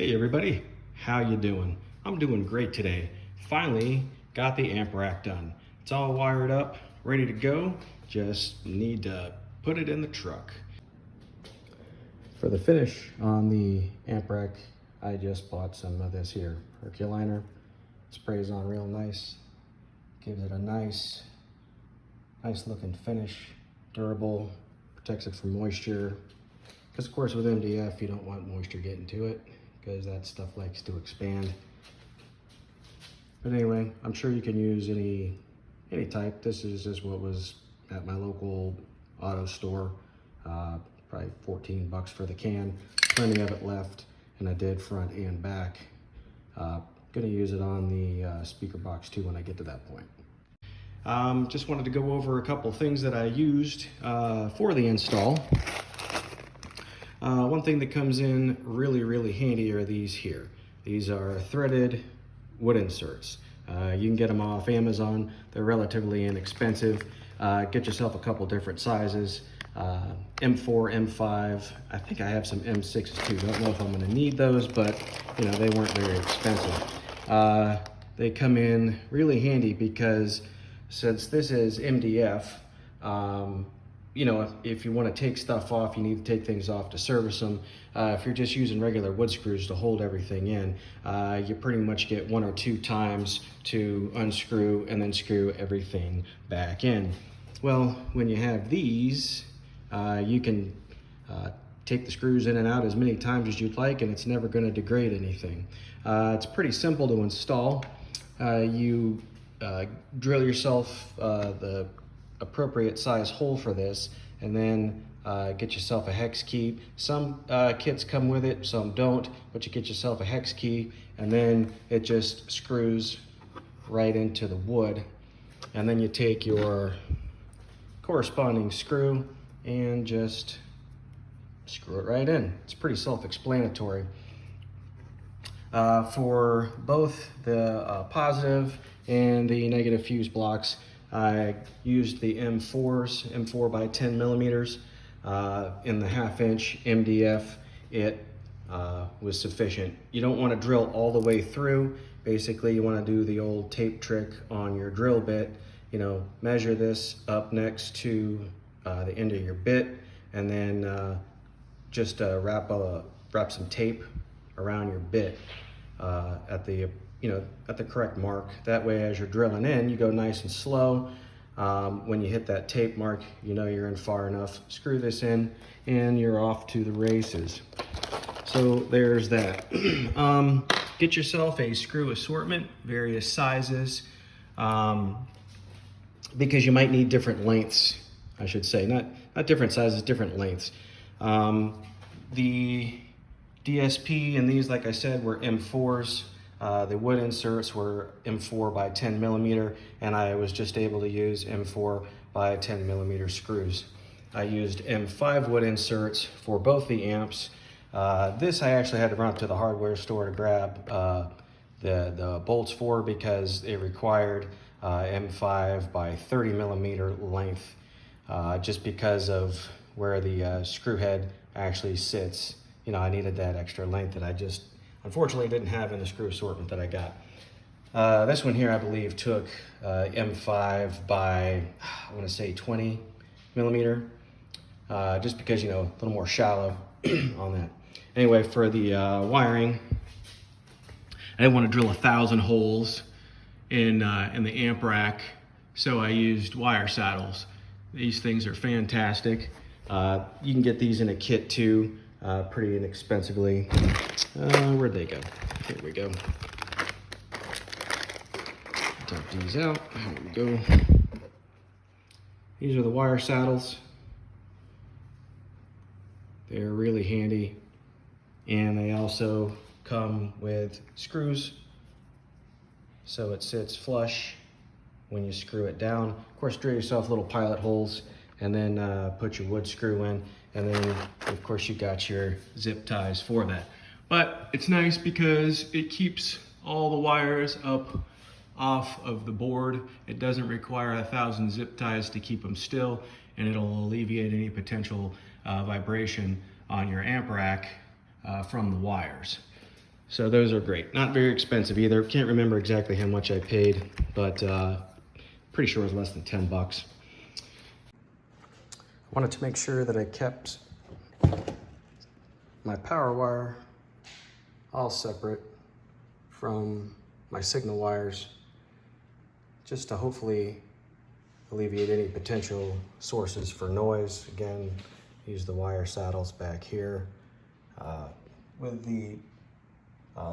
Hey everybody, how you doing? I'm doing great today. Finally got the amp rack done. It's all wired up, ready to go. Just need to put it in the truck. For the finish on the amp rack, I just bought some of this here, Herculiner. Sprays on real nice, gives it a nice looking finish, durable, protects it from moisture. Because of course with MDF, you don't want moisture getting to it, because that stuff likes to expand. But anyway, I'm sure you can use any type. This is just what was at my local auto store. Probably 14 bucks for the can. Plenty of it left, and I did front and back. Gonna use it on the speaker box too when I get to that point. Just wanted to go over a couple things that I used for the install. One thing that comes in really handy are these here. These are threaded wood inserts. You can get them off Amazon. They're relatively inexpensive. Get yourself a couple different sizes. M4, M5. I think I have some M6s too. Don't know if I'm going to need those, but you know, they weren't very expensive. They come in really handy because since this is MDF, you know, if you want to take stuff off, you need to take things off to service them. If you're just using regular wood screws to hold everything in, you pretty much get 1 or 2 times to unscrew and then screw everything back in. Well, when you have these, you can take the screws in and out as many times as you'd like, and it's never going to degrade anything. It's pretty simple to install. You drill yourself the appropriate size hole for this, and then get yourself a hex key. Some kits come with it, some don't, but you get yourself a hex key, and then it just screws right into the wood. And then you take your corresponding screw and just screw it right in. It's pretty self-explanatory. For both the positive and the negative fuse blocks, I used the M4s, M4 by 10 millimeters. In the 1/2 inch MDF, it was sufficient. You don't want to drill all the way through. Basically, you want to do the old tape trick on your drill bit. You know, measure this up next to the end of your bit, and then just wrap some tape around your bit at the correct mark. That way, as you're drilling in, you go nice and slow. When you hit that tape mark, you know you're in far enough. Screw this in, and you're off to the races. So there's that. Get yourself a screw assortment, various sizes, because you might need different lengths, I should say. Not different sizes, different lengths. The DSP and these, like I said, were M4s. The wood inserts were M4 by 10 millimeter, and I was just able to use M4 by 10 millimeter screws. I used M5 wood inserts for both the amps. This I actually had to run up to the hardware store to grab the bolts for, because it required M5 by 30 millimeter length, just because of where the screw head actually sits. You know, I needed that extra length that I just unfortunately didn't have in the screw assortment that I got. This one here, I believe, took M5 by, I want to say 20 millimeter, just because, you know, a little more shallow on that. Anyway, for the wiring, I didn't want to drill 1,000 holes in the amp rack, so I used wire saddles. These things are fantastic. You can get these in a kit too, pretty inexpensively. Where'd they go? Here we go. Dump these out. Here we go. These are the wire saddles. They're really handy, and they also come with screws, so it sits flush when you screw it down. Of course, drill yourself little pilot holes, and then put your wood screw in, and then of course you got your zip ties for that. But it's nice because it keeps all the wires up off of the board. It doesn't require 1,000 zip ties to keep them still, and it'll alleviate any potential vibration on your amp rack from the wires. So those are great. Not very expensive either. Can't remember exactly how much I paid, but pretty sure it was less than 10 bucks. I wanted to make sure that I kept my power wire all separate from my signal wires, just to hopefully alleviate any potential sources for noise. Again, use the wire saddles back here with the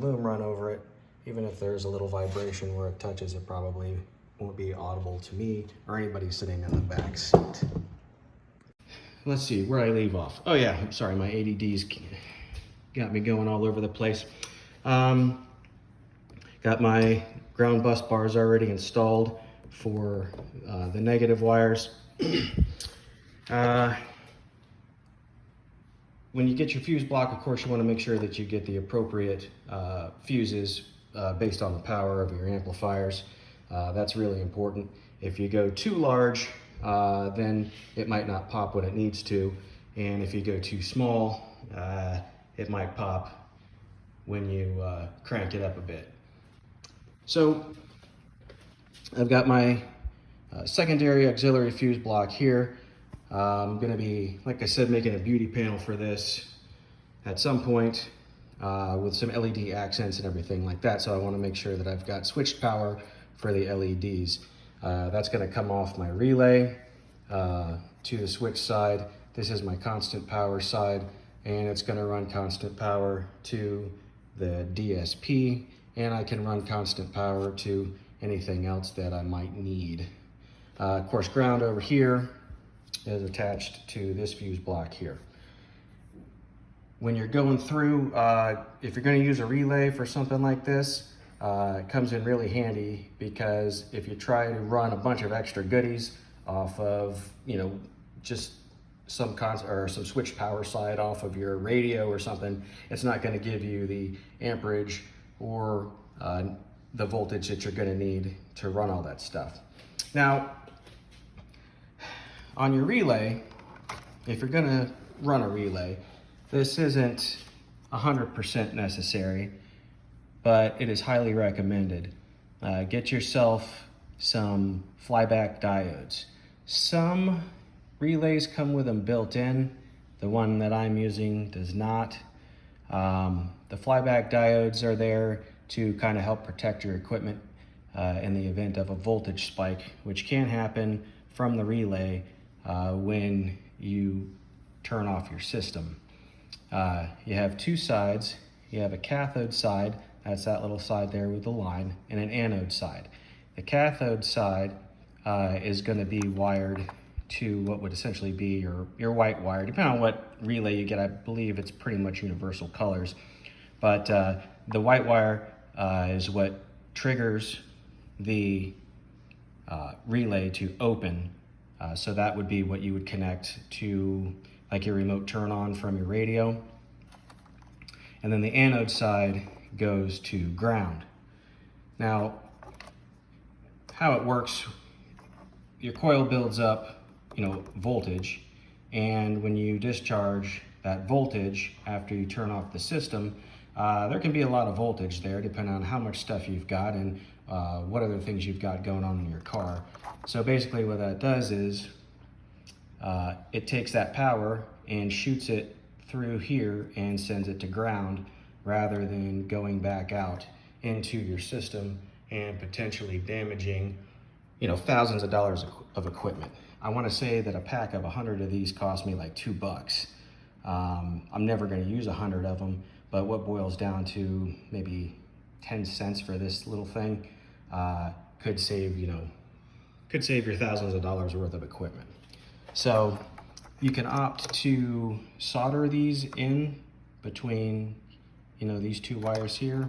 loom run over it. Even if there's a little vibration where it touches, it probably won't be audible to me or anybody sitting in the back seat. Let's see where I leave off. Oh yeah, I'm sorry, my ADD's got me going all over the place. Got my ground bus bars already installed for the negative wires. When you get your fuse block, of course, you want to make sure that you get the appropriate fuses based on the power of your amplifiers. That's really important. If you go too large, then it might not pop when it needs to. And if you go too small, it might pop when you crank it up a bit. So I've got my secondary auxiliary fuse block here. I'm going to be, like I said, making a beauty panel for this at some point with some LED accents and everything like that. So I want to make sure that I've got switched power for the LEDs. That's going to come off my relay to the switch side. This is my constant power side, and it's going to run constant power to the DSP, and I can run constant power to anything else that I might need. Of course, ground over here is attached to this fuse block here. When you're going through, if you're going to use a relay for something like this, it comes in really handy, because if you try to run a bunch of extra goodies off of, just some switch power side off of your radio or something, it's not going to give you the amperage or the voltage that you're going to need to run all that stuff. Now, on your relay, if you're going to run a relay, this isn't 100% necessary, but it is highly recommended. Get yourself some flyback diodes. Some relays come with them built in. The one that I'm using does not. The flyback diodes are there to kind of help protect your equipment in the event of a voltage spike, which can happen from the relay when you turn off your system. You have two sides. You have a cathode side, that's that little side there with the line, and an anode side. The cathode side is going to be wired to what would essentially be your white wire. Depending on what relay you get, I believe it's pretty much universal colors. But the white wire is what triggers the relay to open. So that would be what you would connect to, like your remote turn on from your radio. And then the anode side goes to ground. Now, how it works, your coil builds up, voltage, and when you discharge that voltage after you turn off the system, there can be a lot of voltage there depending on how much stuff you've got and what other things you've got going on in your car. So basically what that does is it takes that power and shoots it through here and sends it to ground, rather than going back out into your system and potentially damaging, thousands of dollars of equipment. I want to say that a pack of 100 of these cost me like $2. I'm never going to use 100 of them, but what boils down to maybe 10 cents for this little thing could save your thousands of dollars worth of equipment. So you can opt to solder these in between, these two wires here,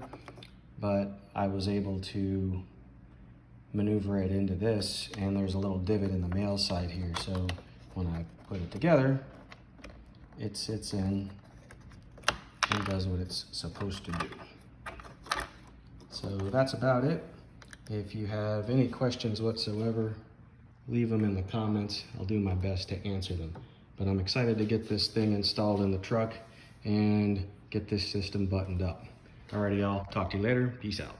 but I was able to maneuver it into this, and there's a little divot in the male side here. So when I put it together, it sits in and does what it's supposed to do. So that's about it. If you have any questions whatsoever, leave them in the comments. I'll do my best to answer them. But I'm excited to get this thing installed in the truck and get this system buttoned up. Alrighty, y'all. Talk to you later. Peace out.